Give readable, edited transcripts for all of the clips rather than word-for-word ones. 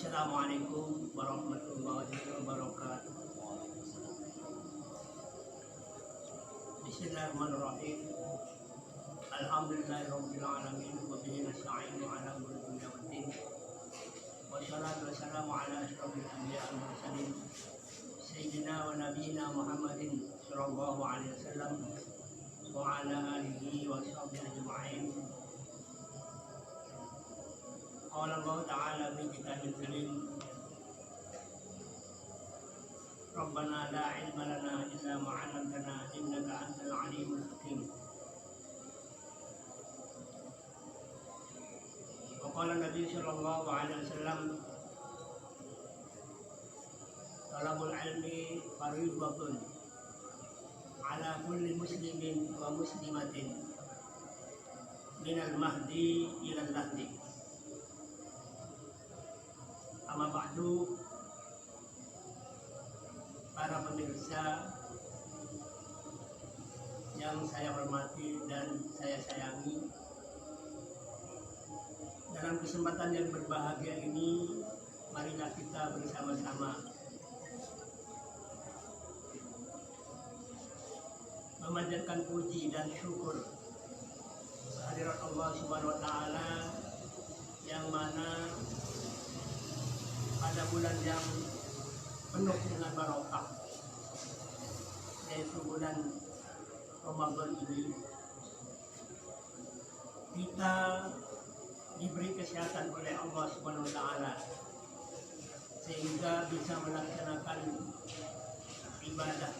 Assalamualaikum warahmatullahi wabarakatuh. Bismillahirrahmanirrahim. Alhamdulillahirabbil alamin wa bihi nasta'inu ala umuri dunya waddin. Wassalatu wassalamu ala asyrofil anbiya'i wal mursalin sayyidina wa nabiyyina Muhammadin sallallahu alaihi wasallam wa ala alihi wa sahbihi ajma'in. Qala Allah ta'ala fi kitabil karim, Rabbana la ilma lana illa ma 'allamtana innaka antal alimul hakim. Wa qala Nabi sallallahu alaihi wasallam, talabul ilmi fardhatun 'ala kulli muslimin wa muslimatin minal mahdi ilal lahdi. Amma ba'du, para pemirsa yang saya hormati dan saya sayangi, dalam kesempatan yang berbahagia ini, marilah kita bersama-sama memanjatkan puji dan syukur kehadirat Allah Subhanahu wa Ta'ala, yang mana pada bulan yang penuh dengan barokah, yaitu bulan Ramadan ini, kita diberi kesehatan oleh Allah Subhanahu wa Ta'ala sehingga bisa melaksanakan ibadah,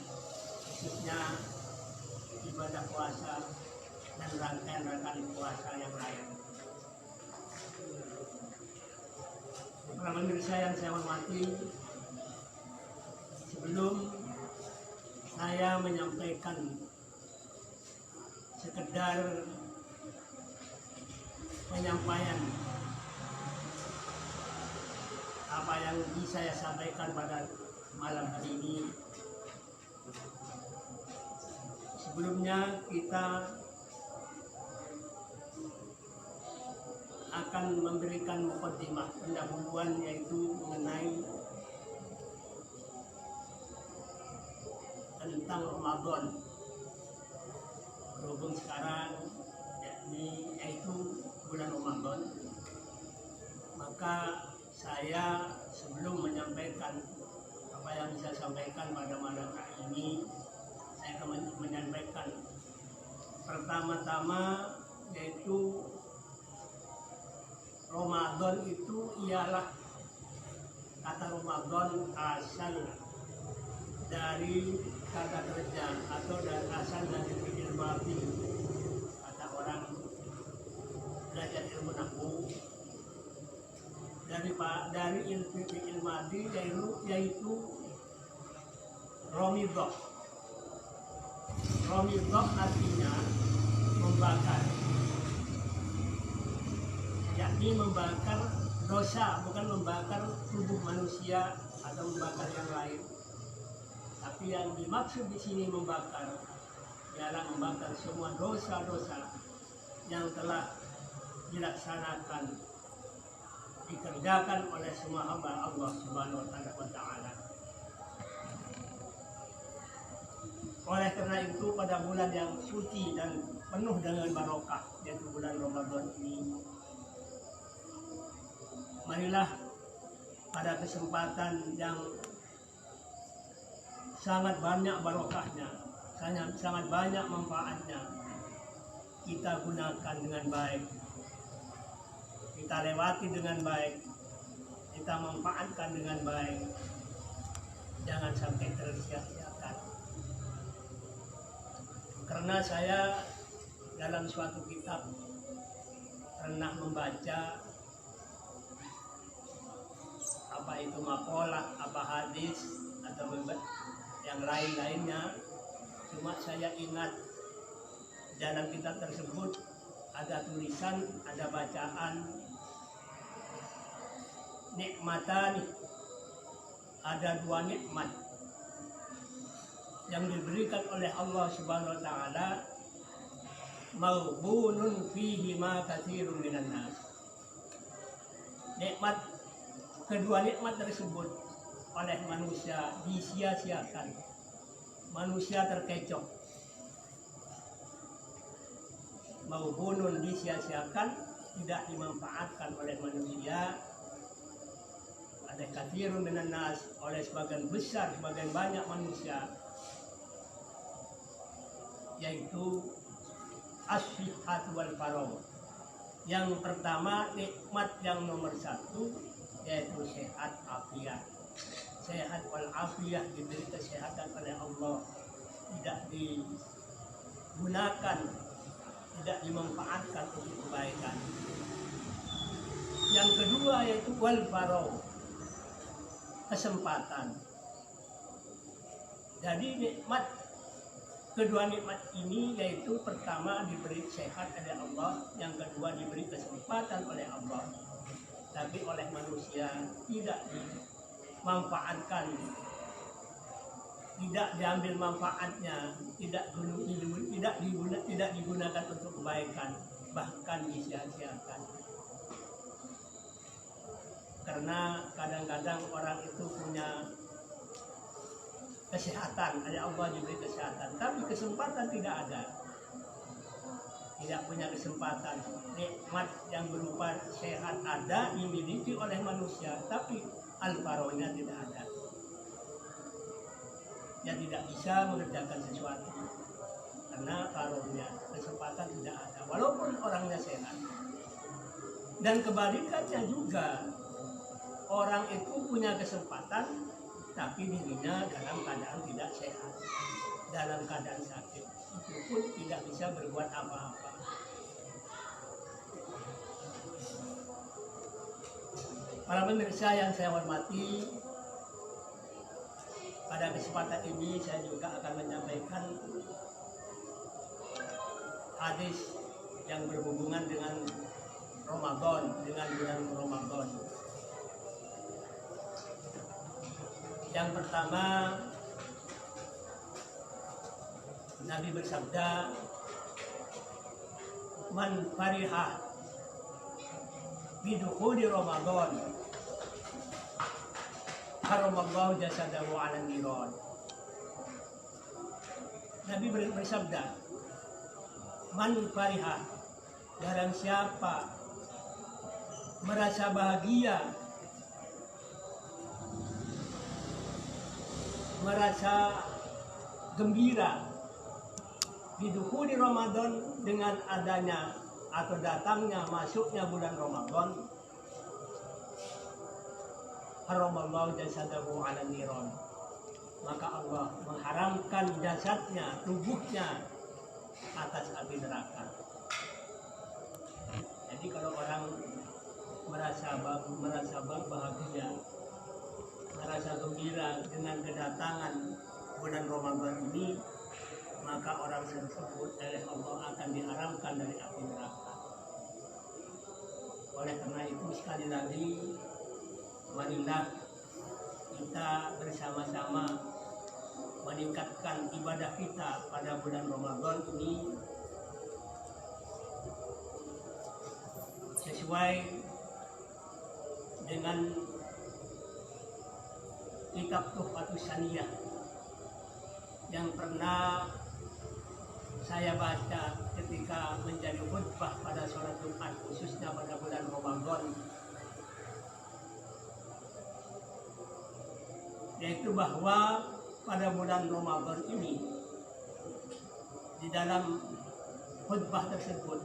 khususnya ibadah puasa dan rangkaian puasa yang lain. Para pemirsa yang saya hormati, sebelum saya menyampaikan sekedar penyampaian apa yang bisa saya sampaikan pada malam hari ini, sebelumnya kita akan memberikan muqaddimah pendahuluan, yaitu mengenai tentang Ramadan. Berhubung sekarang yaitu bulan Ramadan, maka saya sebelum menyampaikan apa yang saya sampaikan pada malam hari ini, saya akan menyampaikan pertama-tama, yaitu Ramadan itu ialah, kata Ramadan asal dari kata kerja atau asal dari fi'il madhi. Kata orang belajar ilmu nahwu, dari fi'il madhi yaitu romidoh. Romidoh artinya membakar, yakni membakar dosa, bukan membakar tubuh manusia atau membakar yang lain. Tapi yang dimaksud di sini membakar ialah membakar semua dosa-dosa yang telah dilaksanakan, dikerjakan oleh semua hamba Allah Subhanahu wa Ta'ala. Oleh karena itu, pada bulan yang suci dan penuh dengan barokah, yaitu bulan Ramadan ini, marilah pada kesempatan yang sangat banyak barokahnya, sangat banyak manfaatnya, kita gunakan dengan baik, kita lewati dengan baik, kita manfaatkan dengan baik, jangan sampai tersia-siakan. Karena saya dalam suatu kitab pernah membaca apa itu maqalah, apa hadis atau yang lain-lainnya, cuma saya ingat dalam kitab tersebut ada tulisan, ada bacaan nikmatan, ada dua nikmat yang diberikan oleh Allah Subhanahu wa Ta'ala, maghbunun fihi ma katsirun minan nas. Nikmat kedua nikmat tersebut oleh manusia disia-siakan, manusia terkecoh, maupun disia-siakan, tidak dimanfaatkan oleh manusia. Ada kathirun minan nas, oleh sebagian besar, sebagian banyak manusia, yaitu as-sihhat wal faragh. Yang pertama, nikmat yang nomor satu yaitu sehat afiat. Sehat wal afiat, diberi kesehatan oleh Allah, tidak digunakan, tidak dimanfaatkan untuk kebaikan. Yang kedua yaitu wal faragh, kesempatan. Jadi nikmat, kedua nikmat ini yaitu pertama diberi sehat oleh Allah, yang kedua diberi kesempatan oleh Allah, tapi oleh manusia tidak dimanfaatkan, tidak diambil manfaatnya, tidak digunakan untuk kebaikan, bahkan disia-siakan. Karena kadang-kadang orang itu punya kesehatan, ada Allah diberi kesehatan, tapi kesempatan tidak ada, tidak punya kesempatan. Nikmat yang berupa sehat ada, dimiliki oleh manusia, tapi al-farohnya tidak ada. Dia tidak bisa mengerjakan sesuatu karena farohnya, kesempatan tidak ada, walaupun orangnya sehat. Dan kebalikannya juga, orang itu punya kesempatan tapi dirinya dalam keadaan tidak sehat, dalam keadaan sakit, itu pun tidak bisa berbuat apa-apa. Para pemirsa yang saya hormati, pada kesempatan ini saya juga akan menyampaikan hadis yang berhubungan dengan Ramadan, dengan bulan Ramadan. Yang pertama, Nabi bersabda, man farihah bidukhuli Ramadan haramallahu jasadahu 'alan niran. Nabi bersabda, man farihah, barang siapa merasa bahagia, merasa gembira bidukhuli Ramadan, dengan adanya atau datangnya, masuknya bulan Ramadan, haramallahu jasadahu 'alan niran, maka Allah mengharamkan jasadnya, tubuhnya atas api neraka. Jadi kalau orang merasa bahagia, merasa gembira dengan kedatangan bulan Ramadan ini, maka orang tersebut oleh Allah akan diharamkan dari api neraka. Oleh karena itu, sekali lagi, marilah kita bersama-sama meningkatkan ibadah kita pada bulan Ramadan ini sesuai dengan kitab Tuhfatus Saniyah yang pernah saya baca ketika menjadi khutbah pada sholat Jumat, khususnya pada bulan Ramadan, yaitu bahwa pada bulan Ramadan ini, di dalam khutbah tersebut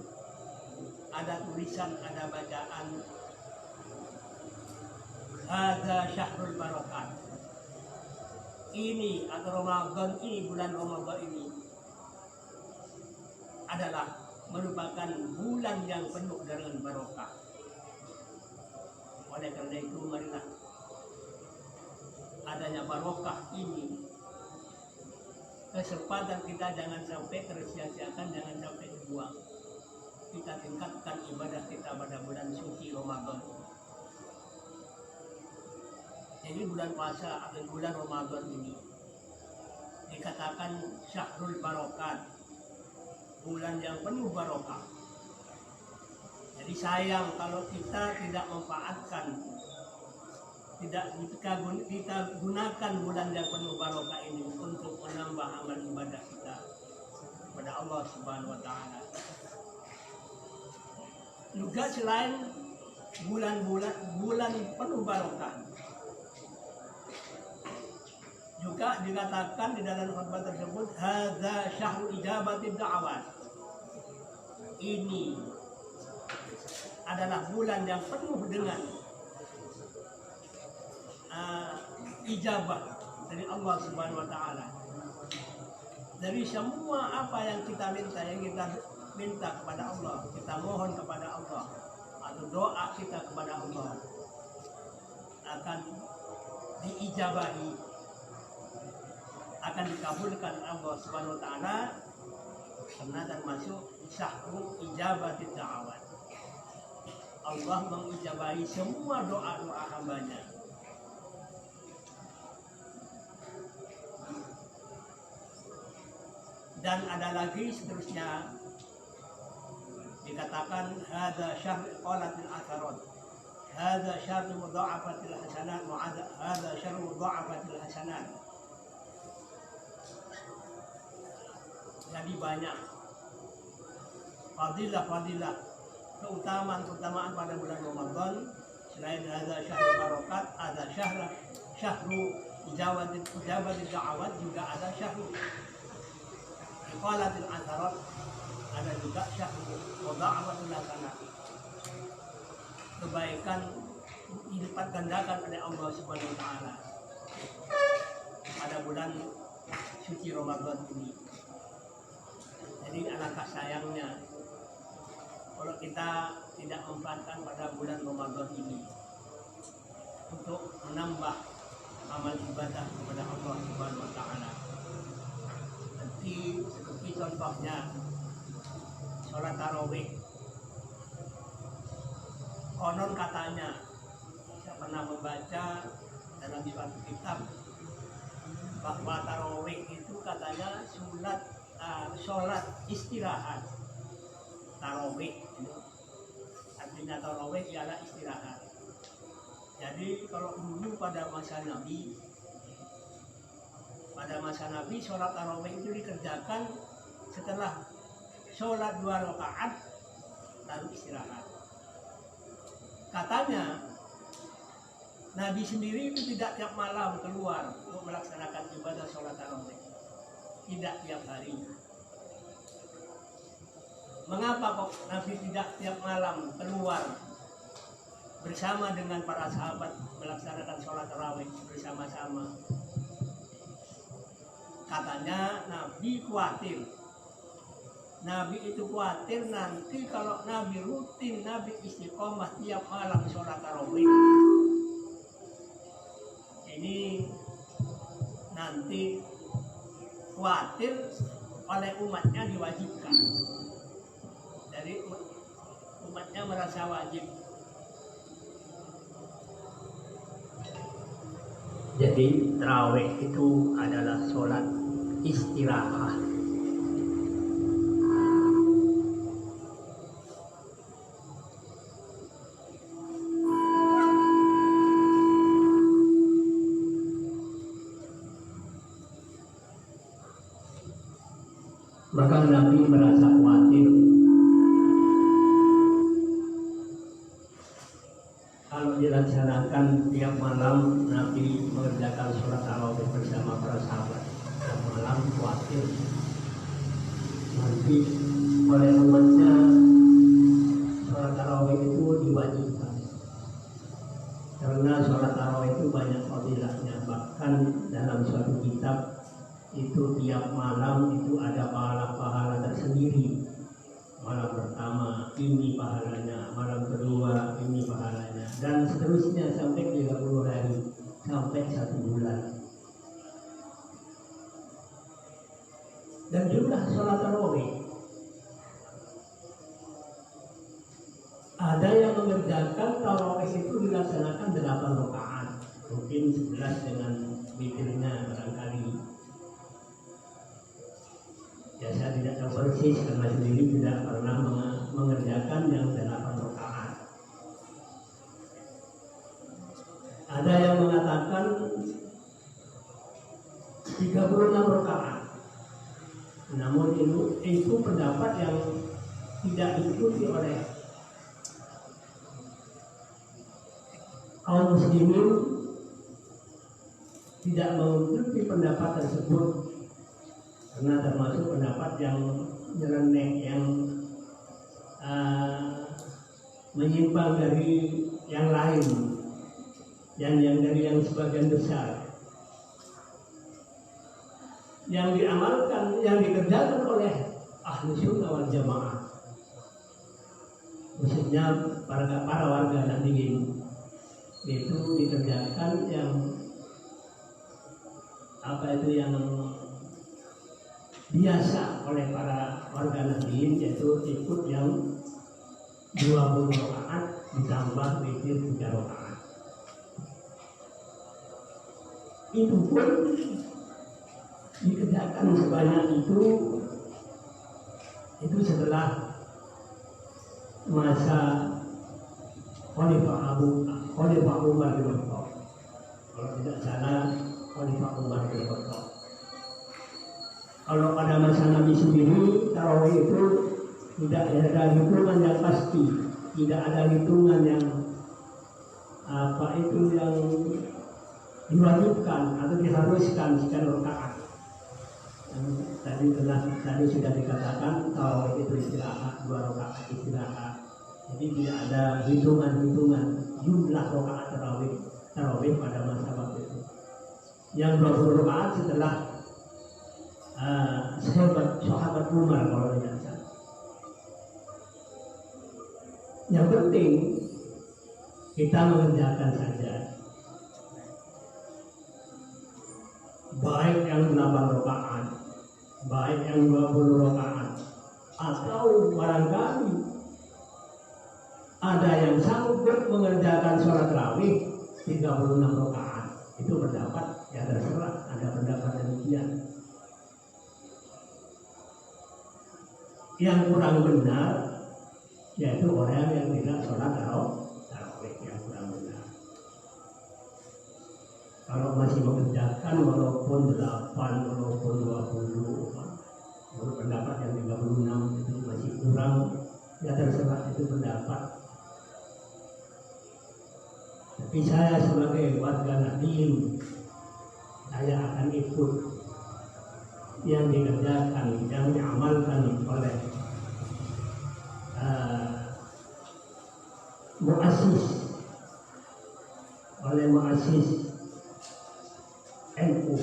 ada tulisan, ada bacaan, hadza syahrul barakat. Ini atau Ramadan ini, bulan Ramadan ini adalah merupakan bulan yang penuh dengan barokah. Oleh karena itu, marilah adanya barokah ini, kesempatan kita jangan sampai tersia-siakan, jangan sampai dibuang. Kita tingkatkan ibadah kita pada bulan suci Ramadan. Jadi bulan puasa atau bulan Ramadan ini dikatakan syahrul barakat, bulan yang penuh barokah. Jadi sayang kalau kita tidak memanfaatkan kita gunakan bulan yang penuh barokah ini untuk menambah amal ibadah kita kepada Allah Subhanahu wa taala. Juga selain bulan penuh barokah, juga dikatakan di dalam khutbah tersebut, hadza syahrul ijabatid da'awat. Ini adalah bulan yang penuh dengan ijabah dari Allah Subhanahu wa taala. Dari semua apa yang kita minta kepada Allah, kita mohon kepada Allah atau doa kita kepada Allah akan diijabahi, akan dikabulkan Allah Subhanahu wa taala, karena termasuk syahrul ijabatid da'awat. Allah mengijabahi semua doa-doa hambanya. Dan ada lagi seterusnya dikatakan hadza syahrul qalatil atharat, hadza syahrul mudha'afatil hasanat, hadza syahrul mudha'afatil hasanat. Jadi banyak fadilah keutamaan pada bulan Ramadan. Selain hadza syahrul barakat, ada syahrul ijabatil da'awat, juga ada syahrul qalatil atharat, ada juga syahrul mudha'afatil hasanat. Kebaikan dilipat gandakan oleh Allah Subhanahu wa taala pada bulan suci Ramadan ini. Jadi alangkah sayangnya kalau kita tidak memanfaatkan pada bulan Ramadan ini untuk menambah amal ibadah kepada Allah Subhanahu wa taala. Seperti contohnya sholat tarawih. Konon katanya, saya pernah membaca dalam suatu kitab bahwa tarawih itu katanya sholat istirahat. Tarawih, artinya tarawih ialah istirahat. Jadi kalau dulu pada masa Nabi sholat tarawih itu dikerjakan setelah sholat 2 rakaat lalu istirahat. Katanya Nabi sendiri itu tidak tiap malam keluar untuk melaksanakan ibadah sholat tarawih, tidak tiap hari. Mengapa kok Nabi tidak tiap malam keluar bersama dengan para sahabat melaksanakan sholat tarawih bersama-sama? Katanya Nabi khawatir. Nabi itu khawatir nanti kalau Nabi rutin, Nabi istiqomah tiap malam sholat tarawih, ini nanti khawatir oleh umatnya diwajibkan. Jadi umatnya merasa wajib. Jadi tarawih itu adalah sholat istirahat. Maka Nabi merasa khawatir kalau dilaksanakan tiap malam. Nabi mengerjakan sholat tarawih bersama para sahabat tiap malam, khawatir nanti oleh umatnya sholat tarawih itu diwajibkan, karena sholat tarawih itu banyak fadilahnya. Bahkan dalam suatu kitab itu tiap malam itu ada pahala-pahala tersendiri. Malam pertama ini pahalanya, malam kedua ini pahalanya, dan seterusnya sampai 30 hari, sampai 1 bulan. Dan jumlah sholat tarawih, ada yang mengerjakan tarawih itu dilaksanakan 8 rakaat, mungkin 11 dengan witirnya barangkali. Ya, saya tidak tahu persis karena sendiri tidak pernah mengerjakan yang 8 rakaat. Ada yang mengerjakan 36 rakaat. Namun itu pendapat yang tidak diikuti oleh kaum muslimin, tidak mengikuti pendapat tersebut karena termasuk pendapat yang nyeleneh, yang menyimpang dari yang lain, yang dari yang sebagian besar. Yang diamalkan, yang dikerjakan oleh ahli sunnah wal jamaah, khususnya para warga Nahdliyin, itu dikerjakan yang yang biasa oleh para warga Nahdliyin, yaitu ikut yang 20 rakaat ditambah witir 3 rakaat. Itu pun dikerjakan sebanyak itu setelah masa Khalifah Umar bin Khattab. Kalau tidak salah, Khalifah Umar bin Khattab. Kalau pada masa Nabi sendiri, tarawih itu tidak ada hitungan yang pasti, tidak ada hitungan yang yang diwajibkan atau diharuskan secara rakaat. Tadi sudah dikatakan tarawih itu istirahat, 2 rakaat istirahat. Jadi tidak ada hitungan jumlah rakaat tarawih pada masa waktu itu. Yang 20 rakaat setelah sahabat Umar kalau tidak salah. Yang penting kita mengerjakan saja, baik yang 8 rakaat, baik yang 20 rakaat, atau barangkali ada yang sanggup mengerjakan sholat tarawih 36 rakaat. Itu pendapat, ya terserah, ada pendapat demikian. Yang kurang benar yaitu orang yang tidak sholat tarawih, yang kurang benar. Kalau masih mengerjakan walaupun 8, walaupun 20, menurut pendapat yang 36 itu masih kurang, ya terserah, itu pendapat. Tapi saya sebagai warga Nahdliyin, saya akan ikut yang dikerjakan, yang diamalkan oleh muassis NU,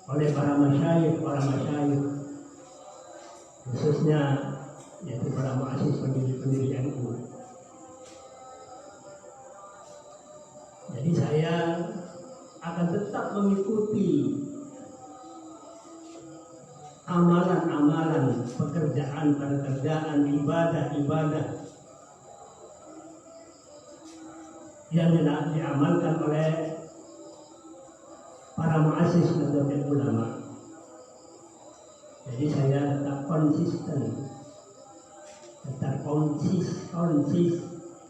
oleh para masyayikh, khususnya yaitu para muassis pendiri NU. Jadi saya akan tetap mengikuti amalan-amalan, pekerjaan ibadah yang diamalkan oleh para muassis Nahdlatul Ulama. Jadi saya tetap konsisten,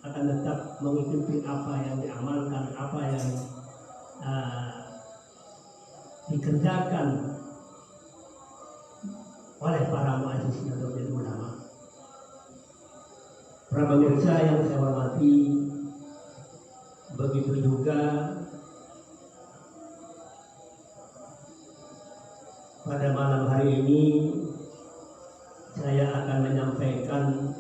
akan tetap mengikuti apa yang diamalkan, apa yang dikerjakan oleh para muassis Nahdlatul Ulama. Para pemirsa yang saya hormati, begitu juga pada malam hari ini saya akan menyampaikan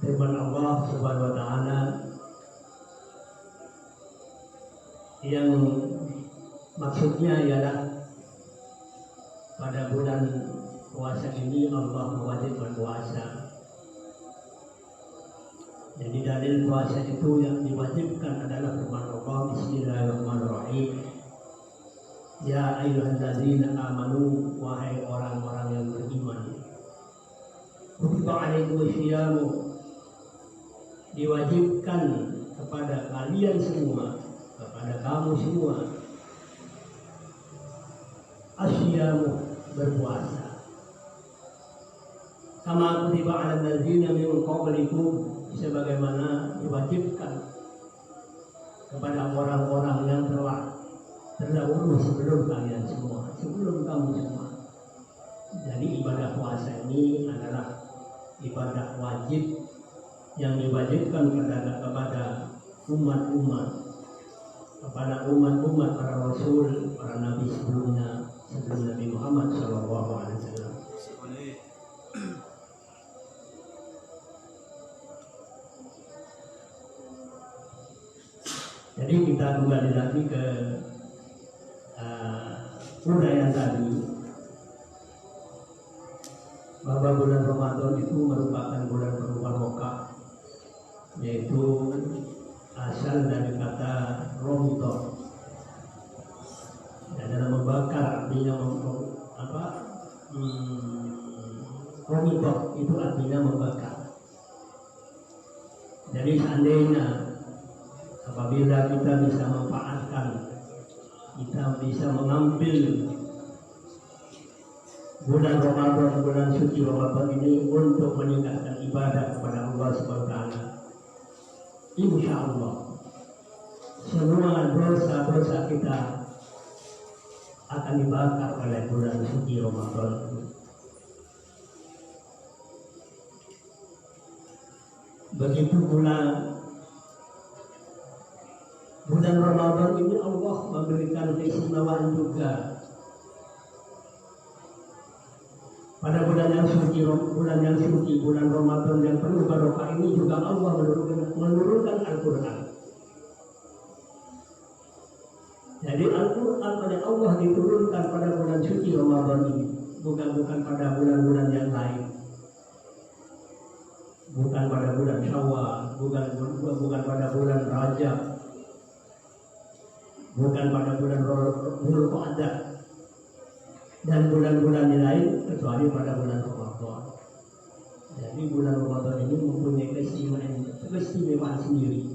firman Allah Subhanahu wa taala yang maksudnya ialah pada bulan puasa ini Allah mewajibkan puasa. Jadi dalil puasa itu yang diwajibkan adalah firman Allah, Bismillahirrahmanirrahim. Ya ayyuhalladzina amanu, wahai orang-orang yang beriman, kutiba alaikumusyiyamu, diwajibkan kepada kalian semua, kepada kamu semua, asyamu, berpuasa. Kama kutiba 'alal ladzina min qablikum, sebagaimana diwajibkan kepada orang-orang yang telah terdahulu sebelum kalian semua, sebelum kamu semua. Jadi ibadah puasa ini adalah ibadah wajib yang diwajibkan kepada umat-umat, kepada umat-umat para rasul, para nabi sebelumnya, sebelum Nabi Muhammad SAW. Jadi kita kembali lagi ke uraian tadi, bahwa bulan Ramadan itu merupakan bulan penuh barokah, yaitu asal dari kata romito, dan dalam membakar artinya romito itu artinya membakar. Jadi seandainya apabila kita bisa memanfaatkan, kita bisa mengambil bulan Ramadan, bulan suci Ramadan ini untuk meningkatkan ibadah kepada Allah SWT, insya Allah semua dosa-dosa kita akan dibakar oleh bulan suci Ramadan. Begitu pula bulan Ramadan ini Allah memberikan keistimewaan juga. Pada bulan yang suci, bulan Ramadan yang penuh barokah ini juga Allah menurunkan Al-Quran. Jadi Al-Quran pada Allah diturunkan pada bulan suci Ramadan ini, bukan pada bulan-bulan yang lain. Bukan pada bulan Syawal, bukan pada bulan Rajab, bukan pada bulan Dzulqa'dah, dan bulan-bulan yang lain kecuali pada bulan Ramadan. Jadi bulan Ramadan ini mempunyai keistimewaan sendiri.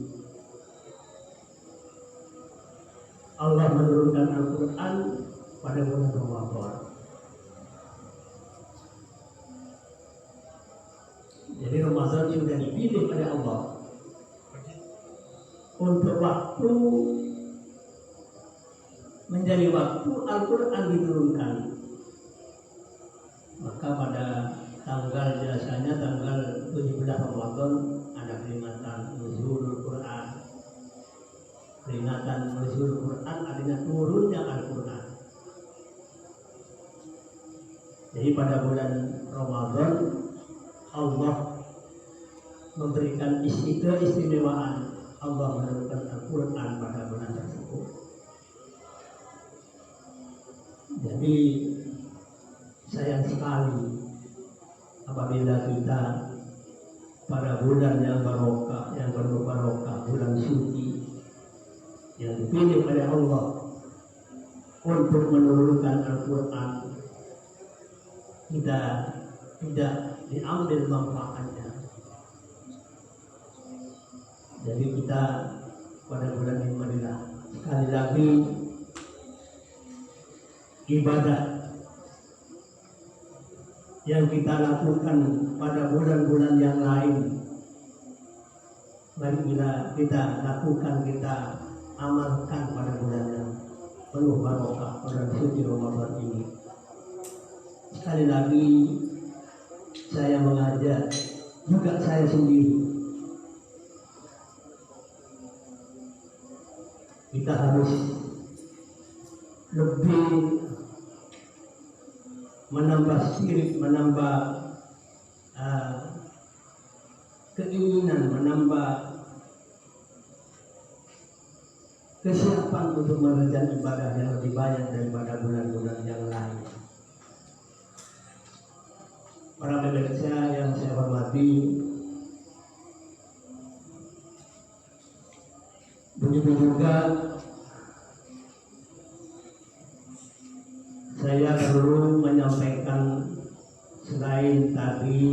Allah menurunkan Al-Quran pada bulan Ramadan. Jadi Ramadan sudah dipilih oleh Allah untuk waktu, menjadi waktu Al-Quran diturunkan. Maka pada biasanya tanggal 17 Ramadan ada peringatan nuzul Quran. Peringatan nuzul Quran artinya turunnya Al-Quran. Jadi pada bulan Ramadan Allah memberikan keistimewaan, Allah menurunkan Al-Quran pada bulan tersebut. Jadi sayang sekali apabila kita pada bulan yang barokah, yang penuh barokah, bulan suci yang dipilih oleh Allah untuk menurunkan Al-Quran, kita tidak diambil manfaatnya. Jadi kita pada bulan ini marilah sekali lagi ibadah yang kita lakukan pada bulan-bulan yang lain, mari kita lakukan, kita amalkan pada bulan yang penuh barokah, bulan suci Ramadan ini. Sekali lagi saya mengajak juga saya sendiri, kita harus lebih menambah spirit, menambah keinginan, menambah kesiapan untuk mengerjakan ibadah yang lebih banyak daripada bulan-bulan yang lain. Para pemirsa yang saya hormati, begitu juga saya perlu menyampaikan, selain tadi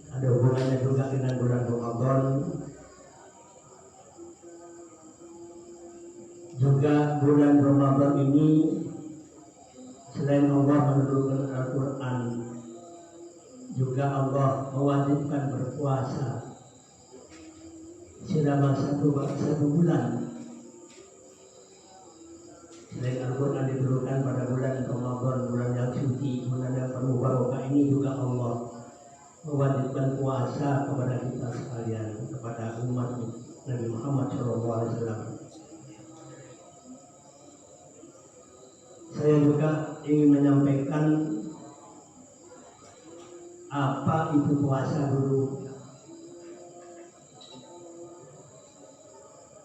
ada hubungannya juga dengan bulan Ramadan, juga bulan Ramadan ini selain Allah menurunkan Al-Quran, juga juga Allah mewajibkan berpuasa selama satu bulan. Selain Al-Quran diturunkan pada bulan Ramadan, bulan yang suci, bulan yang penuh barokah ini juga Allah mewajibkan puasa kepada kita sekalian, kepada umat Nabi Muhammad SAW. Saya juga ingin menyampaikan apa itu puasa dulu.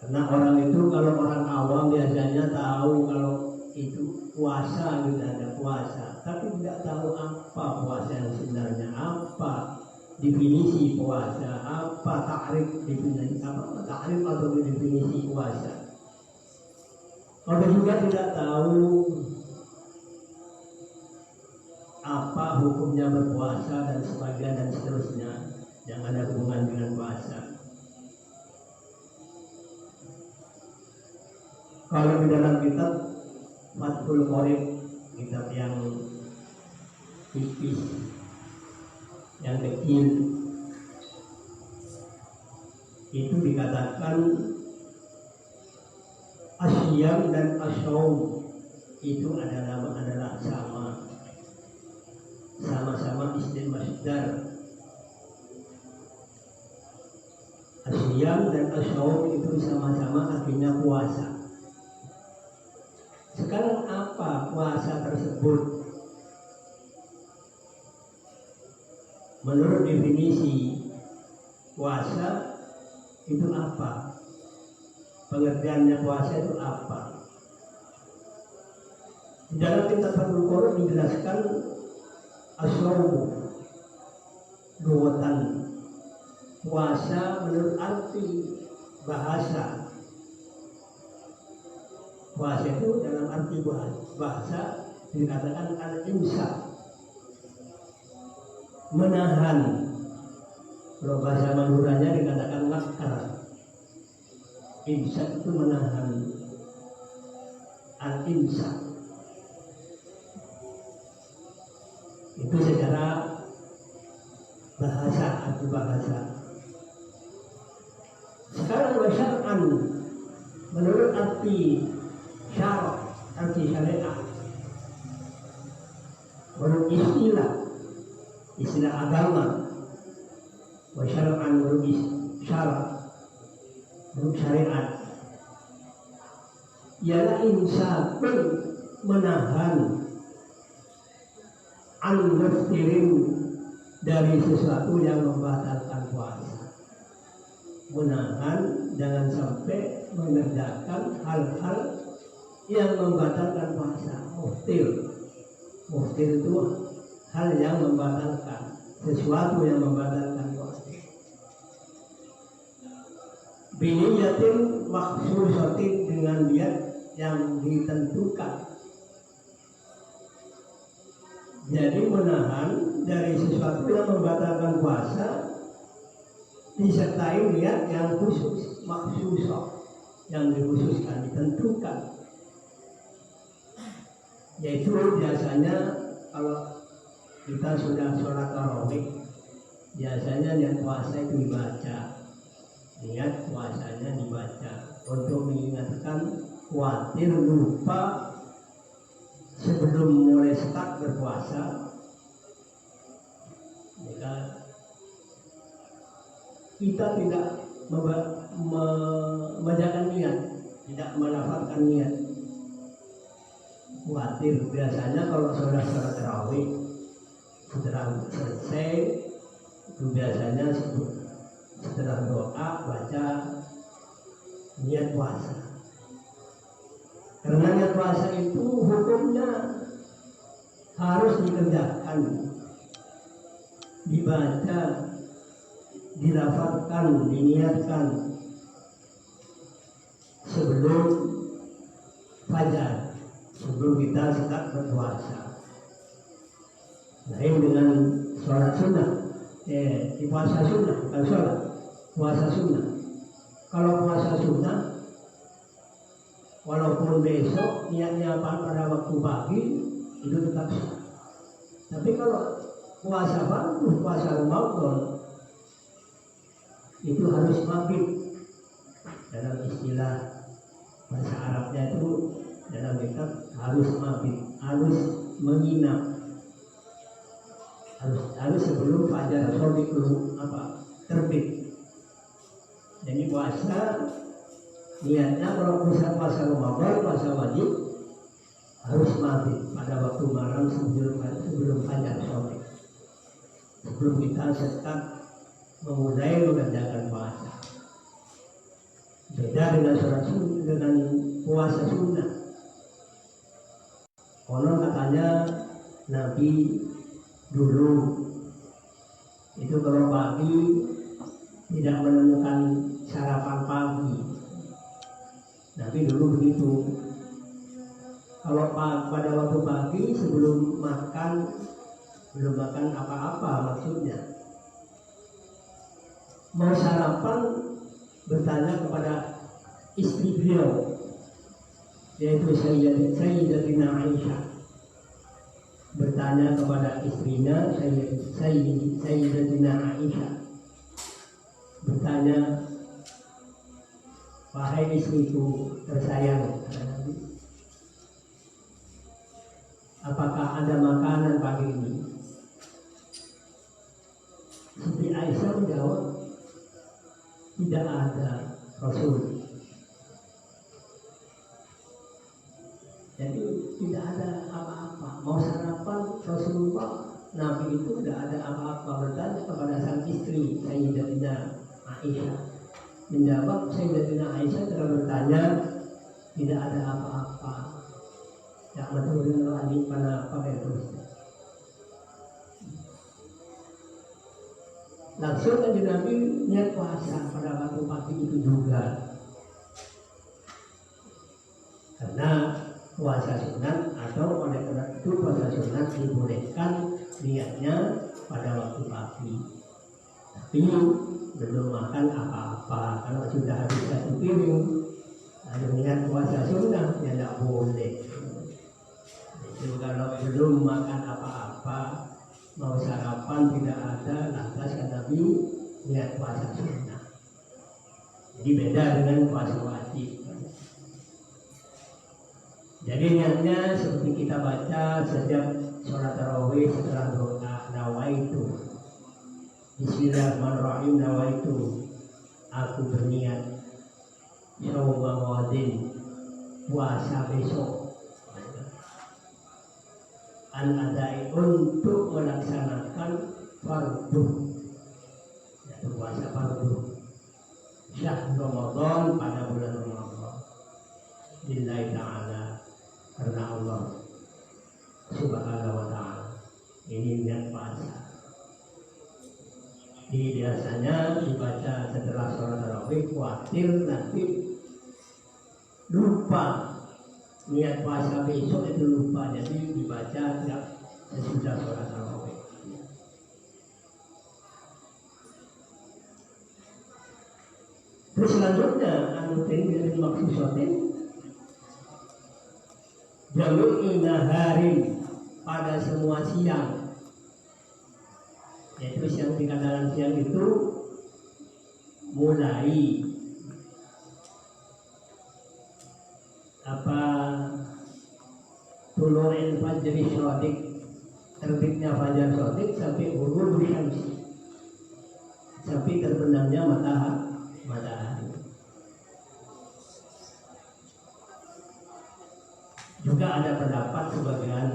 Karena orang itu, kalau orang awam biasanya tahu kalau itu puasa, gitu, ada puasa, tapi tidak tahu apa puasa yang sebenarnya, apa definisi puasa, apa takrif definisi, apa takrif atau definisi puasa. Orang juga tidak tahu apa hukumnya berpuasa dan sebagainya dan seterusnya yang ada hubungan dengan puasa. Kalau di dalam kitab Fathul Qorib, kitab yang tipis, yang kecil, itu dikatakan asyam dan asyaum itu adalah sama-sama isim masdar. Asyam dan asyaum itu sama-sama artinya puasa. Sekarang apa puasa tersebut? Menurut definisi puasa itu apa? Pengertiannya puasa itu apa? Di dalam kitab Fathul Qorib dijelaskan asyaumu lughatan, puasa menurut arti bahasa. Puasa itu dalam arti bahasa dikatakan al-imsak, menahan. Kalau bahasa Maduranya dikatakan ngakar. Imsak itu menahan. Al-imsak itu secara bahasa, arti bahasa. Sekarang syar'an, menurut arti syarak, arti syariat, menurut istilah agama, wa syar'an menurut syarak, menurut syariat, ialah insafun, menahan, an-muftirin, dari sesuatu yang membatalkan puasa. Menahan jangan sampai mengerjakan hal-hal yang membatalkan puasa. Muftir itu hal yang membatalkan, sesuatu yang membatalkan puasa. Biniyatin makhsusatin, dengan niat yang ditentukan. Jadi menahan dari sesuatu yang membatalkan puasa disertai niat yang khusus, makhsusah, yang dikhususkan, ditentukan. Yaitu biasanya kalau kita sudah sholat tarawih, biasanya niat puasa itu dibaca, niat puasanya dibaca untuk mengingatkan khawatir lupa sebelum mulai start berpuasa. Maka kita tidak membacakan niat, tidak melafalkan niat. Khawatir biasanya kalau sholat tarawih setelah selesai itu biasanya setelah doa baca niat puasa. Karena niat puasa itu hukumnya harus dikerjakan, dibaca, dilafalkan, diniatkan sebelum fajar, sebelum kita start berpuasa. Lain dengan sholat sunnah, di puasa sunnah, bukan sholat, puasa sunnah. Kalau puasa sunnah, walaupun besok niatnya pada waktu pagi itu tetap sah. Tapi kalau puasa fardu, puasa Ramadan itu harus mabit. Dalam istilah bahasa Arabnya itu dalam kitab harus mabit, harus menginap, harus sebelum fajar sodik dulu terbit. Jadi puasa niatnya kalau puasa Ramadan, puasa wajib harus mabit pada waktu malam sebelum fajar sodik, sebelum kita start memulai mengerjakan puasa. Beda dengan dengan puasa sunnah. Konon katanya Nabi dulu itu kalau pagi tidak menemukan sarapan pagi. Nabi dulu begitu. Kalau pada waktu pagi sebelum makan apa-apa maksudnya, mau sarapan bertanya kepada istri beliau, yaitu Sayyidatina Aisyah. Bertanya kepada istrinya Sayyidatina Aisyah, bertanya, wahai istriku tersayang, apakah ada makanan pagi ini? Siti Aisyah menjawab, tidak ada, Rasul. Jadi tidak ada apa-apa. Mau sarapan Rasulullah, Nabi itu tidak ada apa-apa. Bertanya kepada sang istri Sayyidatina Aisyah. Menjawab Sayyidatina Aisyah telah bertanya, tidak ada apa-apa. Ya betul lagi pada apa terus. Langsung kan Nabi niat puasa pada waktu pagi itu juga. Karena puasa sunat atau oleh karena itu puasa sunat dibolehkan niatnya pada waktu pagi. Tapi belum makan apa-apa. Kalau sudah habis satu piring, ada niat puasa sunat ya tidak boleh. Itu kalau belum makan apa-apa, mau sarapan tidak ada, lantas kan Nabi niat puasa sunnah. Jadi beda dengan puasa wajib. Jadi niatnya seperti kita baca setiap sholat tarawih setelah doa nawaitu. Bismillahirrahmanirrahim, nawaitu, aku berniat syawma wadin, puasa besok. Al-adai untuk melaksanakan fardu, yaitu puasa fardu syahr Ramadan, pada bulan Ramadan, lillahi ta'ala, karena Allah subhanahu wa ta'ala. Ini niat puasa. Jadi biasanya dibaca setelah sholat tarawih, khawatir nanti lupa niat puasa besok itu lupa, jadi dibaca tidak sesudah sholat tarawih. Terus selanjutnya anutin dari maksud shotin jalu'i naharin, pada semua siang, yaitu siang dikatakan siang itu mulai tulu'il fajri shodiq, terbitnya fajar shodiq, sampai ghurub syamsi, sampai terbenamnya matahari. Juga ada pendapat sebagian,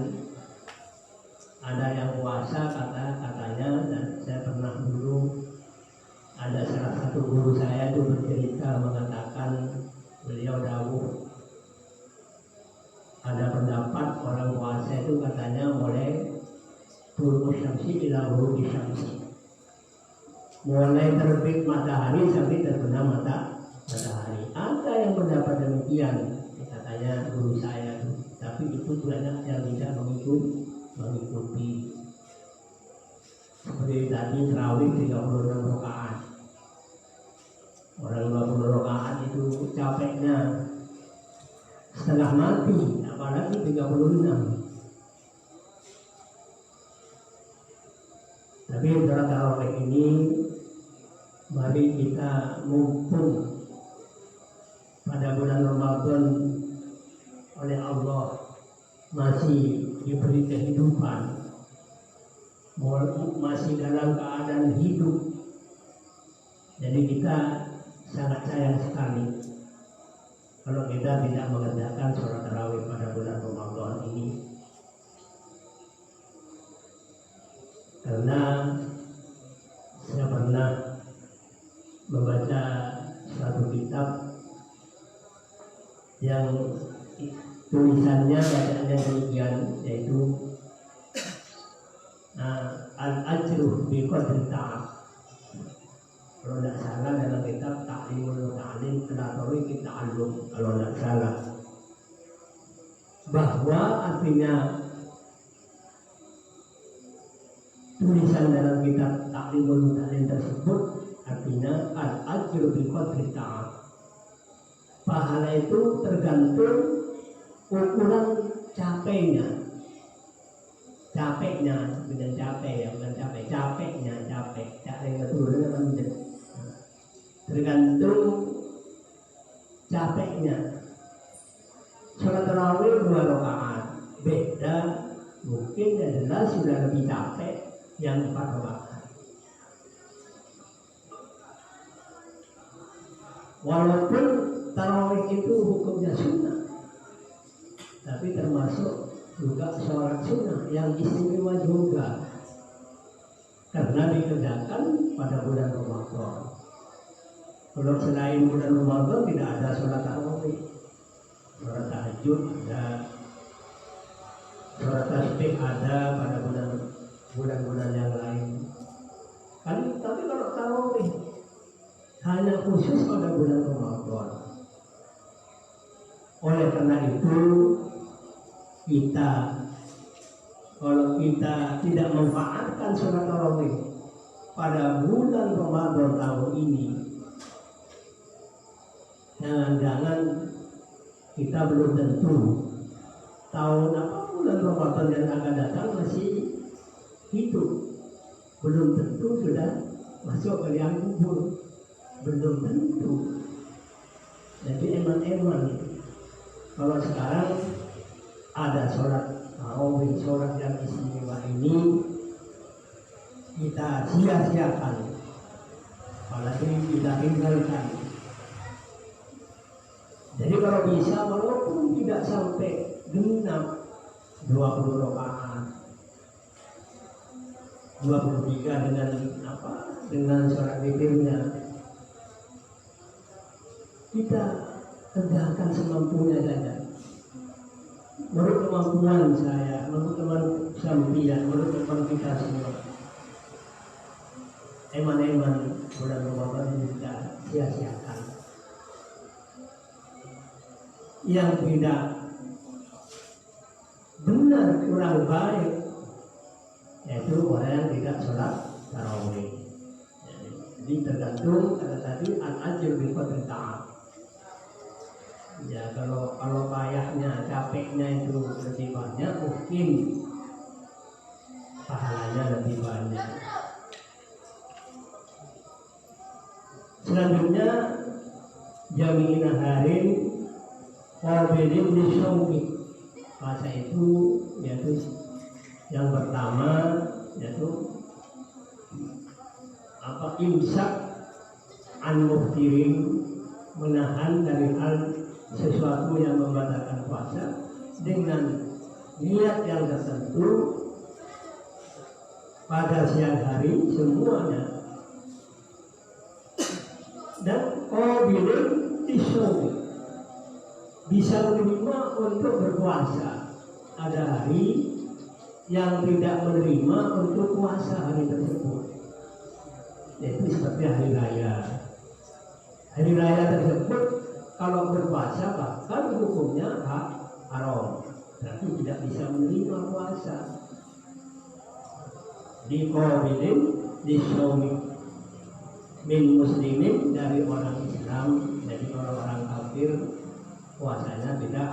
ada yang puasa katanya, dan saya pernah dulu ada salah satu guru saya itu bercerita mengatakan, beliau dawuh, ada pendapat orang puasa itu katanya mulai tulu'u syamsi ila ghurubi syamsi, mulai terbit matahari sampai terbenam matahari. Ada yang pendapat demikian, katanya guru saya itu. Tapi itu banyak yang tidak mengikuti. Seperti tadi tarawih 36 rakaat. Orang 20 rakaat itu capeknya setengah mati, apalagi 36. Tapi sholat tarawih ini mari kita mumpung pada bulan Ramadan oleh Allah masih diberi kehidupan, masih dalam keadaan hidup. Jadi kita sangat sayang sekali kalau kita tidak mengerjakan sholat tarawih pada bulan Ramadan ini. Karena saya pernah membaca suatu kitab yang tulisannya bacaannya demikian, yaitu al-ajru bi qadri ta'ab. Kalau tidak salah dalam kitab Ta'limul Ta'lim ala Tariqit Ta'allum, kalau tidak salah, bahwa artinya tulisan dalam kitab Ta'limul Ta'lim tersebut artinya al-ajru bi qadri ta'ab. Pahala itu tergantung ukuran capeknya, bukan capek ya, bukan capeknya, itu tergantung capeknya. Sholat tarawih 2 rakaat beda, mungkin adalah sudah lebih capek yang 4 rakaat. Walaupun tarawih itu hukumnya sunnah, tapi termasuk juga sholat sunnah yang istimewa juga, karena dikerjakan pada bulan Ramadan. Kalau selain bulan Ramadan tidak ada sholat tarawih, sholat tahajud ada, sholat tasbih ada pada bulan-bulan yang lain. Tapi kalau tarawih hanya khusus pada bulan Ramadan. Oleh karena itu kalau kita tidak memanfaatkan sholat tarawih pada bulan Ramadan tahun ini, jangan-jangan kita belum tentu tahun apa bulan Ramadan yang akan datang masih hidup, belum tentu sudah masuk ke liang kubur, belum tentu. Jadi eman-eman kalau sekarang ada sholat tarawih, sholat yang istimewa ini kita sia-siakan, apalagi kita tinggalkan. Jadi kalau bisa, walaupun tidak sampai genap 20 rakaat, 23 dengan sholat witirnya, kita kerjakan semampunya saja. Menurut kemampuan saya, menurut teman sambian, menurut teman kita semua, eman-eman bulan Ramadan ini kita sia-siakan. Yang tidak benar, kurang baik, yaitu orang yang tidak sholat tarawih. Jadi tergantung kata tadi al-ajr bi qadri ta'ab. Ya kalau payahnya, capeknya itu lebih banyak, mungkin pahalanya lebih banyak. Selanjutnya jami'ina harin qabilin lisyawmi. Bahasa itu yaitu yang pertama yaitu imsak an muftirin, menahan dari hal sesuatu yang membatalkan puasa dengan niat yang tertentu pada siang hari semuanya. Dan qabilin lisyawmi, bisa menerima untuk berpuasa. Ada hari yang tidak menerima untuk puasa hari tersebut, yaitu seperti hari raya. Hari raya tersebut kalau berpuasa bahkan hukumnya haram, berarti tidak bisa menerima puasa. Di qabilin lisyawmi min muslimin, dari orang Islam, dari orang-orang kafir puasanya tidak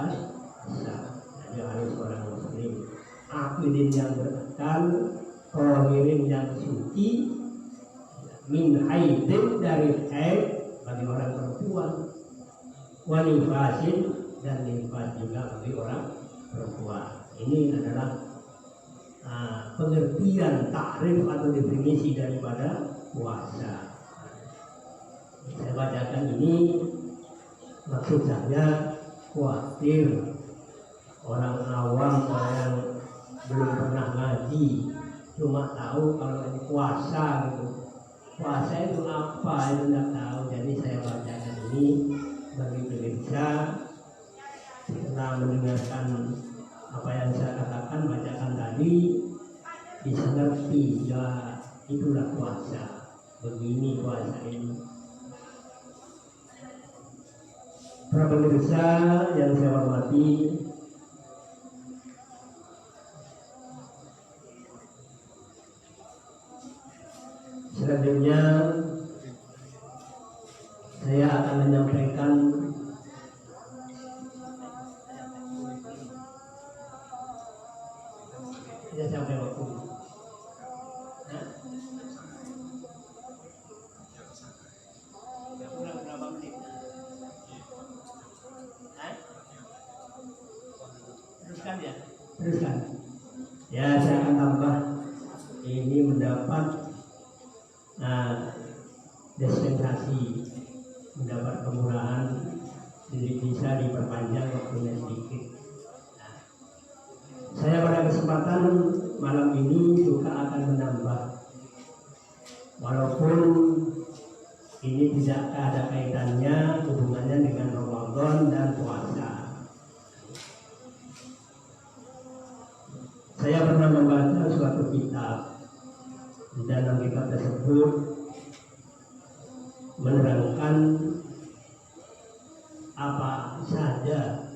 sah. Jadi harus orang muslim, akidin yang berakal, tahirin yang suci, min haidin dari haid bagi orang perempuan, wa nifasin dan nifas juga bagi orang perempuan. Ini adalah pengertian takrif atau definisi daripada puasa. Saya bacakan ini, maksud saya khawatir orang awam, orang yang belum pernah ngaji cuma tahu kalau ini puasa gitu. Puasa itu apa itu tidak tahu. Jadi saya bacakan ini bagi pemirsa, setelah mendengarkan apa yang saya katakan, bacakan tadi, bisa ngerti ya itulah puasa. Begini puasa ini. Para pemirsa yang saya hormati, selanjutnya saya akan menyampaikan sampai waktu. Berapa menit? Teruskan ya? Teruskan. Ya, saya akan tambah. Ini mendapat dispensasi, mendapat kemurahan, jadi bisa diperpanjang waktunya sedikit. Saya pada kesempatan malam ini juga akan menambah, walaupun ini tidak ada kaitannya, hubungannya dengan Ramadan dan puasa. Saya pernah membaca suatu kitab. Di dalam kitab tersebut menerangkan apa saja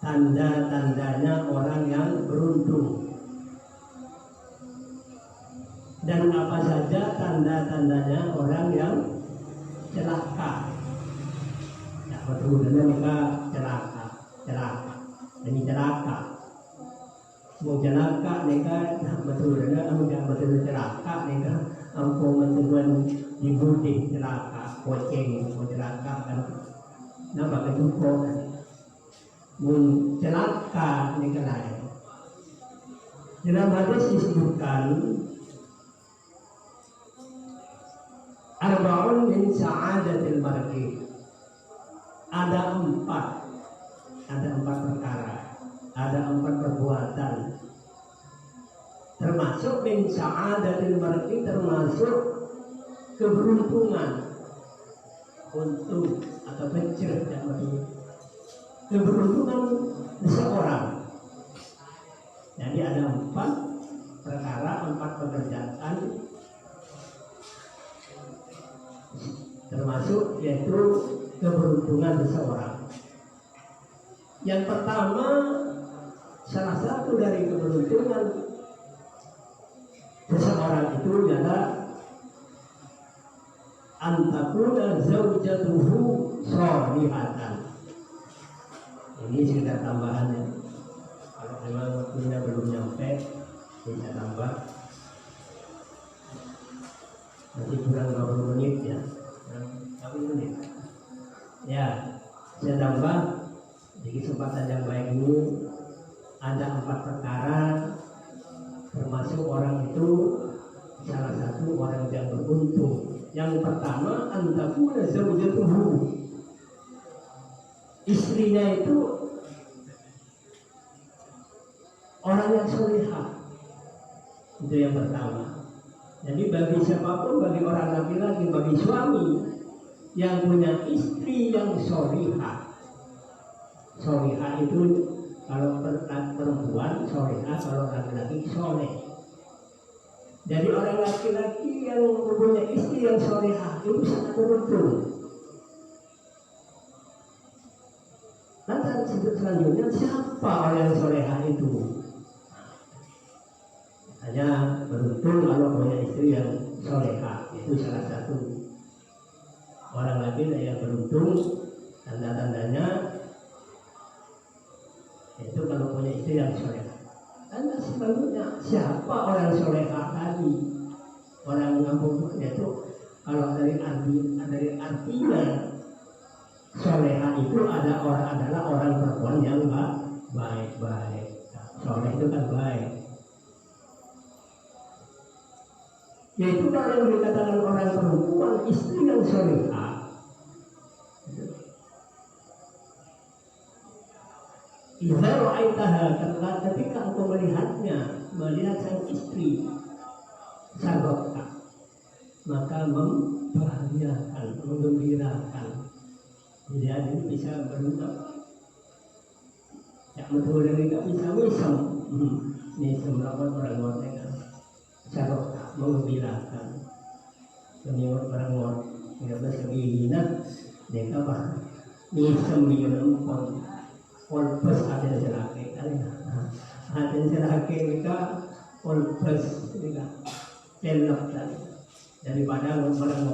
tanda-tandanya orang yang beruntung dan apa saja tanda-tandanya orang yang celaka. Ya, betul, mereka celaka. Ini celaka. Mau celaka mereka betul, betul celaka mereka. Ampun teman dibudi celaka, kucing mau celaka kan. Nampak kejuko kan. Mun celaka mereka lain. Dalam hadis disebutkan arba'un min sa'adatil mar'i. Ada empat perkara, ada 4 perbuatan. Termasuk min sa'adatil mar'i, termasuk keberuntungan, untung atau becer, keberuntungan seseorang. Jadi ada 4 perkara, 4 pekerjaan, termasuk yaitu keberuntungan seseorang. Yang pertama, salah satu dari keberuntungan seseorang itu adalah antakuna zaujatuhu sholihatan. Ini sekedar tambahannya. Kalau memang waktunya belum nyampe, bisa tambah. Nanti kurang 20 menit ya. 20 menit. Ya, saya tambah. Di kesempatan yang baik ini ada 4 perkara, termasuk orang itu salah satu orang yang beruntung. Yang pertama, antakuna zaujatuhu, istrinya itu orang yang solihah. Itu yang pertama. Jadi bagi siapapun, bagi orang laki-laki, bagi suami yang punya istri yang solihah. Solihah itu kalau perempuan solihah, kalau laki-laki soleh. Jadi orang laki-laki yang mempunyai istri yang solihah itu sangat beruntung. Nanti selanjutnya siapa orang yang solehah itu? Hanya beruntung kalau punya istri yang solehah, itu salah satu. Orang laki-laki yang beruntung, tanda-tandanya itu kalau punya istri yang solehah. Anda sebenarnya siapa orang soleha tadi? Orang kampung itu kalau dari artinya soleha itu adalah orang perempuan yang baik. Soleh itu kan baik. Yaitu kalau yang dikatakan orang perempuan istri yang soleha. Idza ra'aitaha, ketika engkau melihat sang istri sarroka, maka membahagiakan, menggembirakan. Dia ini bisa berubah. Ya betul dari tak bisa wisam. Ini semua orang mereka sarroka, menggembirakan. Menyebut orang orang yang bersebihina, mereka apa? Wisam yunempon. Olpes ada selaki, ada selaki mereka olpes mereka telok daripada orang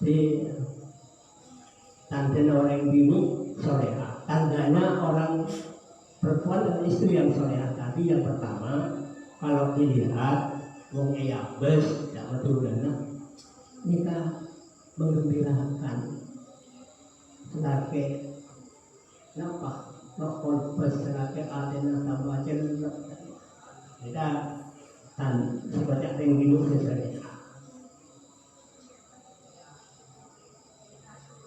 di tanda orang bini soleha, tandanya orang perempuan dan istri yang soleha tadi yang pertama kalau dilihat wong eyabes tidak betul nikah menggembirakan selaki. Kenapa? Nokol berserake adena tambah cenderung. Kita seperti apa yang dulu sesuai.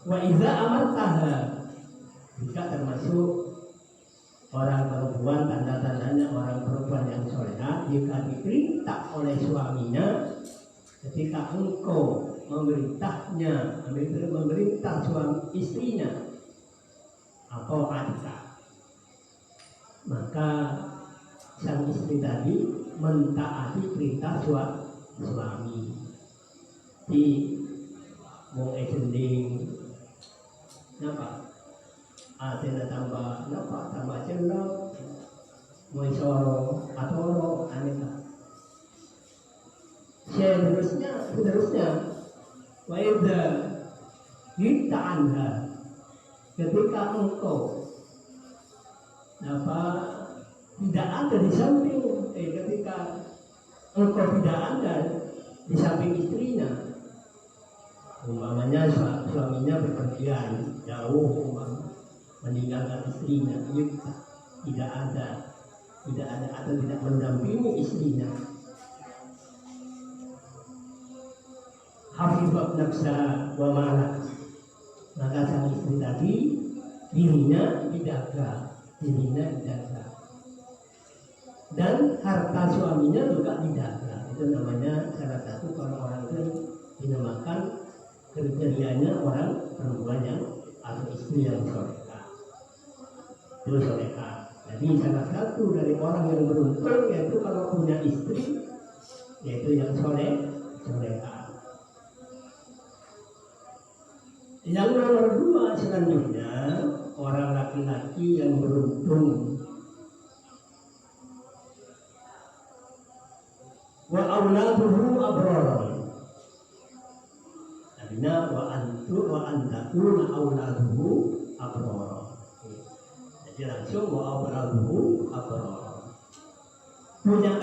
Wa iza amartaha, jika termasuk orang perempuan, tanda-tandanya orang perempuan yang soleha, jika diperintah oleh suaminya, ketika engkau memerintah suami istrinya atau adika, maka sang istri tadi mentaati perintah suami. Di mau esending, napa? Atena tambah cendol, mau soro atau aneka. Seterusnya, waida kita anda. Ketika engkau tidak ada di samping, ketika engkau tidak ada di samping istrinya, umpamanya suaminya bepergian jauh, meninggalkan istrinya, tidak ada atau tidak mendampingi istrinya. Hafizat nafsa wa malak, maka sang istri tadi dirinya dijaga, dan harta suaminya juga dijaga. Itu namanya salah satu kalau orang itu dinamakan kriterianya orang perempuan yang atau istri yang soleha. Itu soleha. Jadi salah satu dari orang yang beruntung yaitu kalau punya istri, yaitu yang soleha. Yang nomor dua selanjutnya orang laki-laki yang beruntung. Wa auladuhu abrar. Artinya wa antakuna auladuhu abrar. Jadi langsung wa auladuhu abrar. Punya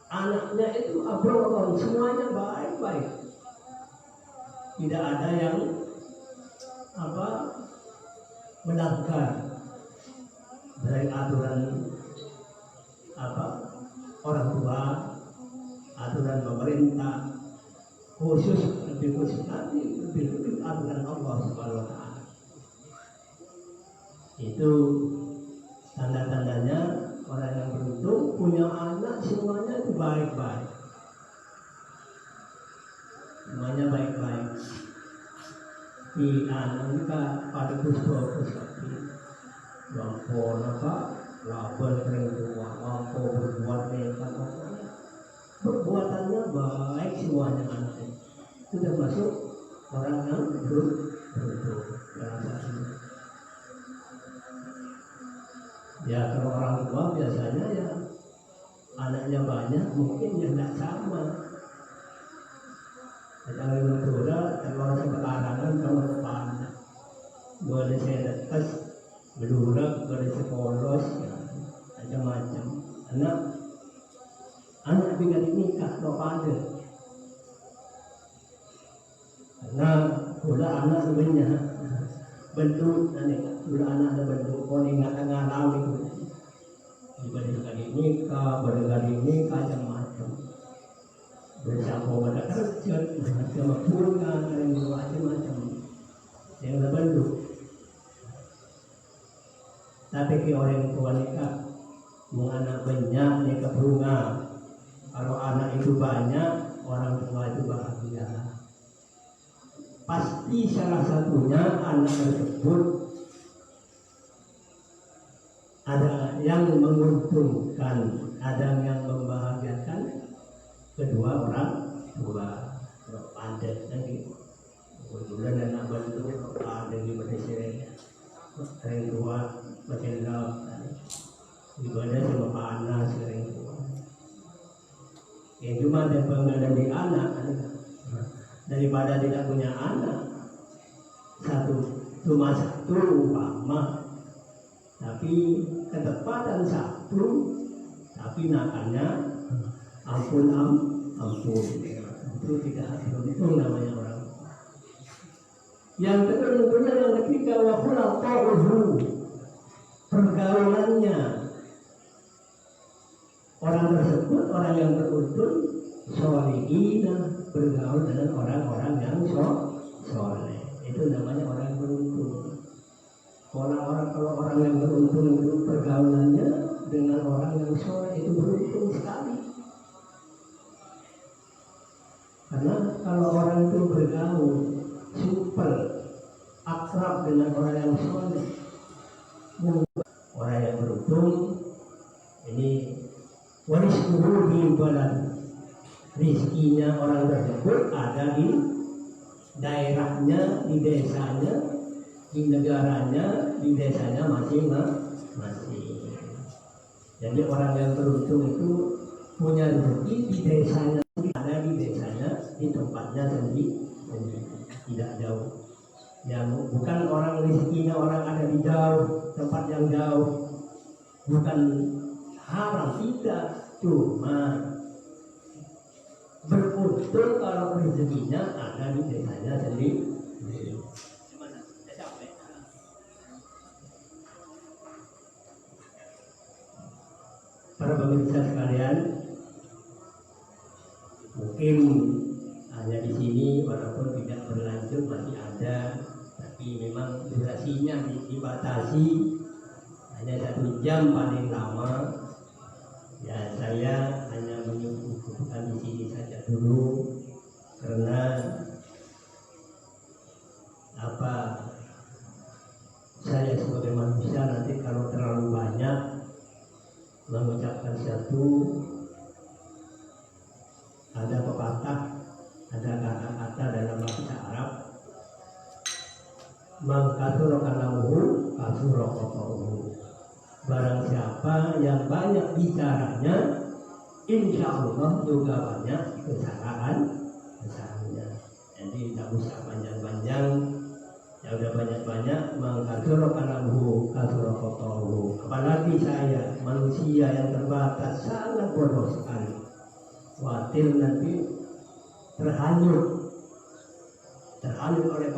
anaknya itu abrar, semuanya baik-baik. Tidak ada yang melanggar dari aturan orang tua, aturan pemerintah, lebih khusus nanti lebih aturan Allah Subhanahu wa Ta'ala. Itu tanda-tandanya orang yang beruntung punya anak semuanya itu baik-baik. Semuanya baik-baik. Di anak kita pada khusus lampau label kering tua, lampau berbuat mereka perbuatannya baik semuanya anaknya. Itu termasuk orang yang beruntung dalam hal ini. Ya kalau orang tua biasanya ya anaknya banyak, mungkin ya tidak sama. Kalau mentura, kalau sepekarangan kalau depan boleh saya lepas, melurak, boleh sepolos, ya. macam-macam. Anak tinggal nikah no pada. Karena pula anak sebenarnya bentuk pula anak ada bentuk kau ingat ngalami itu. Berkali nikah macam-macam. Bersama pada kerja, bersama keluarga, yang macam-macam. Yang berbentuk. Tapi ke orang tua nikah, anak banyak nikah bunga. Kalau anak itu banyak, orang tua itu bahagia. Pasti salah satunya anak tersebut ada yang menguntungkan, ada yang membahagiakan kedua orang tua. Padat lagi. Kebetulan anak bantu ada di Malaysia. Orang tua makin dalam ibadah sama panas orang tua. Yang cuma ada pengadaan di anak daripada tidak punya anak. Cuma satu umpama, tapi ketepatan satu, tapi nakalnya ampun. Itu tidak beruntung namanya orang. Yang kedua yang ketiga waktu pergaulannya. Orang tersebut orang yang beruntung solihina, bergaul dengan orang-orang yang soleh. Itu namanya orang beruntung. Kalau orang yang beruntung itu pergaulannya dengan orang yang soleh itu beruntung sekali. Karena kalau orang itu bergaul super akrab dengan orang yang soleh, orang yang beruntung ini waris di badan. Rizkinya orang tersebut ada di daerahnya, di desanya, di negaranya, di desanya masing-masing. Jadi orang yang beruntung itu punya rezeki di desanya, ada di desanya, di tempatnya sendiri, tidak jauh. Yang bukan orang rezekinya orang ada di jauh, tempat yang jauh, bukan haram, tidak, cuma beruntung kalau rezekinya ada di desanya sendiri. Para pemirsa sekalian, mungkin hanya di sini walaupun tidak berlanjut masih ada, tapi memang durasinya dibatasi hanya 1 jam paling lama. Ya saya hanya menyuguhkan di sini saja dulu karena saya sebagai manusia nanti kalau terlalu banyak mengucapkan satu, ada pepatah, ada kata-kata dalam bahasa Arab, mangkasuro kalamuhu kasuro kotoruhu. Barang siapa yang banyak bicaranya, insya Allah juga banyak kesalahannya. Jadi tidak usah panjang-panjang, ya udah banyak-banyak. Mangkasuro kalamuhu kasuro kotoruhu. Apalagi saya manusia yang terbatas, sangat bodoh sekali. Khawatir nanti terhanyut oleh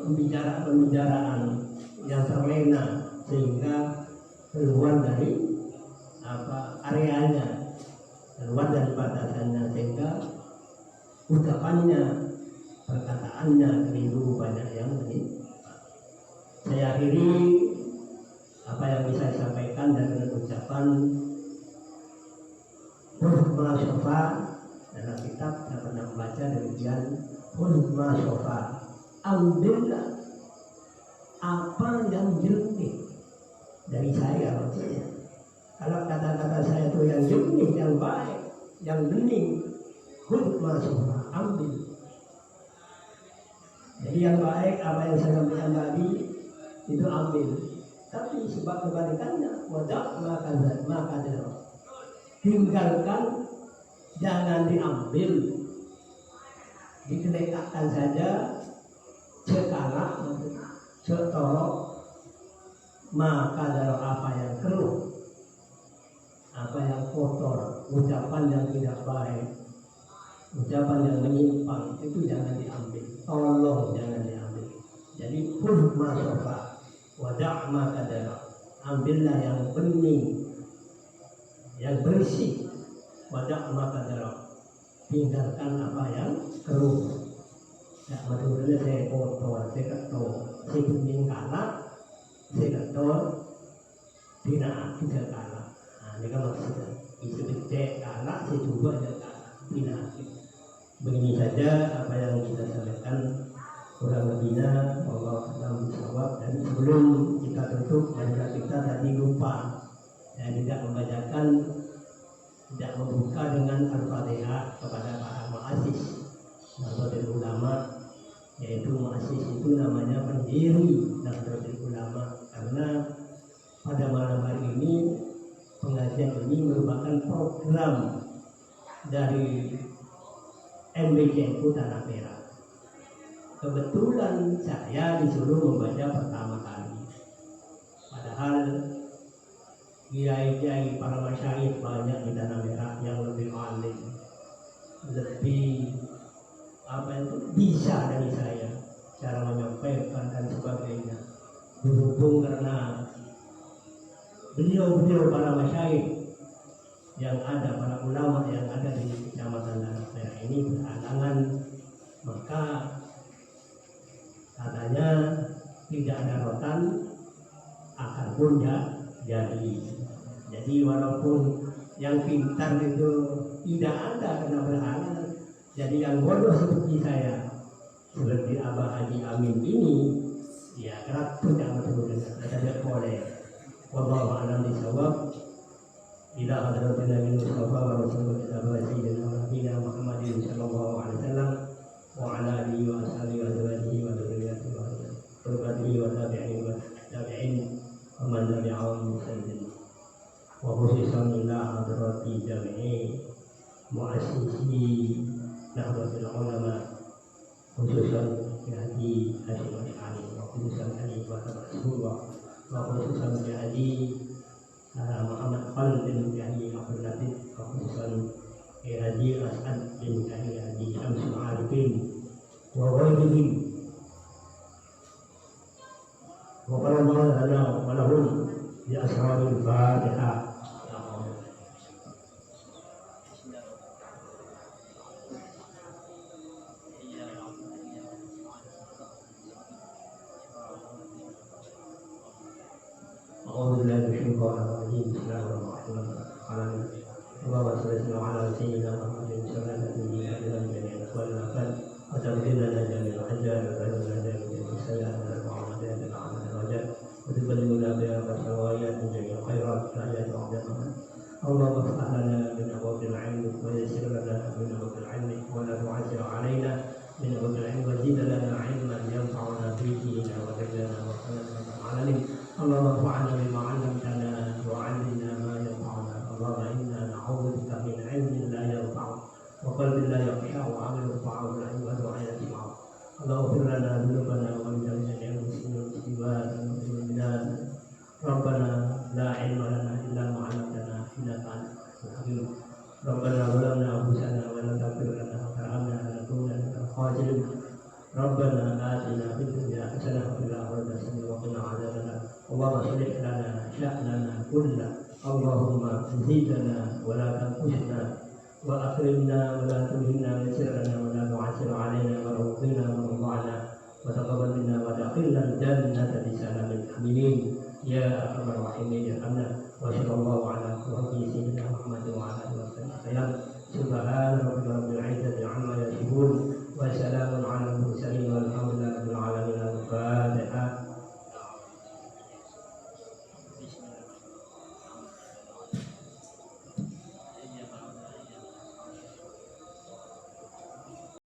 pembicaraan yang terlena sehingga keluar dari areanya, keluar dari batasannya, sehingga ucapannya, perkataannya keliru, banyak yang ini. Saya akhiri apa yang bisa saya sampaikan dengan ucapan hurma syofa. Dalam kitab saya pernah membaca demikian, hurma syofa, ambillah apa yang jernih dari saya maksudnya. Kalau kata-kata saya itu yang jernih, yang baik, yang bening, hurma syofa, ambil. Jadi yang baik apa yang saya sampaikan tadi itu ambil. Tapi sebab kebalikannya, wadah maka tinggalkan, jangan diambil, dikelekatkan saja, sekarang, setorok, maka dalam apa yang keluh apa yang kotor, ucapan yang tidak baik, ucapan yang menyimpang itu jangan diambil, tolong jangan diambil. Jadi pun masofa, wadah makadara, ambillah yang bening, yang bersih, wadah makadara, tinggalkan apa yang keruh. Ya, maksudnya saya kotor, saya ketor, saya bening kalah, saya ketor, tidak kalah. Nah, ini kan maksudnya itu kecek kalah, saya coba aja kalah, tidak. Begini saja apa yang kita sampaikan, kurang lebihnya Allah dalam jawab. Dan sebelum kita tutup, dan kita tadi lupa tidak membacakan, tidak membuka dengan Al-Fatihah kepada para muassis Nahdlatul Ulama, yaitu muassis itu namanya pendiri Nahdlatul Ulama, karena pada malam hari ini pengajian ini merupakan program dari MBCNU Tanah Merah. Kebetulan saya disuruh membaca pertama kali, padahal kiai-kiai para masyayikh banyak di Tanah Merah yang lebih alim, lebih bisa dari saya cara menyampaikan dan sebagainya. Berhubung karena beliau para masyayikh yang ada, para ulama yang ada di Kecamatan Tanah Merah ini berhalangan, maka katanya tidak ada rotan, akar pun jadi. Jadi walaupun yang pintar itu tidak ada karena berhalangan, jadi yang bodoh seperti saya, seperti Abah Haji Amin ini, ya kerap tidak betul tidak boleh. Wallahu a'lam bishawab. Ila hadratin Nabi Mustafa wa Rasulullah Sayyidina Muhammadin sallallahu alaihi wasallam wa ala alihi wa ashabihi wa azwajihi wa dzurriyyatihi wa dhurriyyatihi wa tabi'in wa man tabi'ahum bi ihsan. Wa khususan ila hadrati jami'i muassisi Nahdlatul Ulama, khususan Haji Hasyim Asy'ari, wa khususan Haji Rasulullah, wa khususan Haji Muhammad Khalid bin Haji Abdul Latif, wa khususan Haji As'ad bin Haji Syamsul Arifin wa ghairihim. Wa qala Allah lana wa lahum bi ashabil Fatihah. أعوذ بالله من الشيطان الرجيم. بسم الله الرحمن الرحيم. اللهم صل على سيدنا محمد وعلى آله وصحبه جميع الأقوال والأفعال وتغفر لنا جميع الحجاج وتغفر لنا جميع السيئات والمعاملات والأعمال والرجاء وتبلغنا بها الروايات من جميع الخيرات والحاجات وعدتها. اللهم افتح لنا من أبواب العلم ويسر لنا من أبواب العلم ولا تعسر علينا من أبواب العلم وزد لنا علما ينفعنا في ديننا ودنيانا وخيرنا العالمين. اللهم انفعنا بما علمتنا وعلمنا ما ينفعنا. اللهم انا نعوذ بك من علم لا ينفع وقلب لا يخشع وعمل يرفع والعلم ودعاء يسمع. اللهم اغفر لنا ذنوبنا ولجميع المسلمين والمسلمات والمؤمنات. ربنا لا علم لنا الا ما علمتنا انك انت الحكيم. ربنا ظلمنا انفسنا ولا تغفر لنا وترحمنا لنكونن من الخاسرين. ربنا آتنا في الدنيا حسنة وفي الآخرة حسنة وقنا عذاب النار. اللهم اصلح لنا شأننا كله. اللهم زدنا ولا تنقصنا وأكرمنا ولا تهنا ويسر لنا ولا تعسر علينا وارزقنا وارضعنا وتقبل منا وادخلنا الجنة بسلام آمين يا أرحم الراحمين. ارحمنا. وصلى الله على سيدنا محمد وعلى آله وصحبه وسلم. سبحان ربك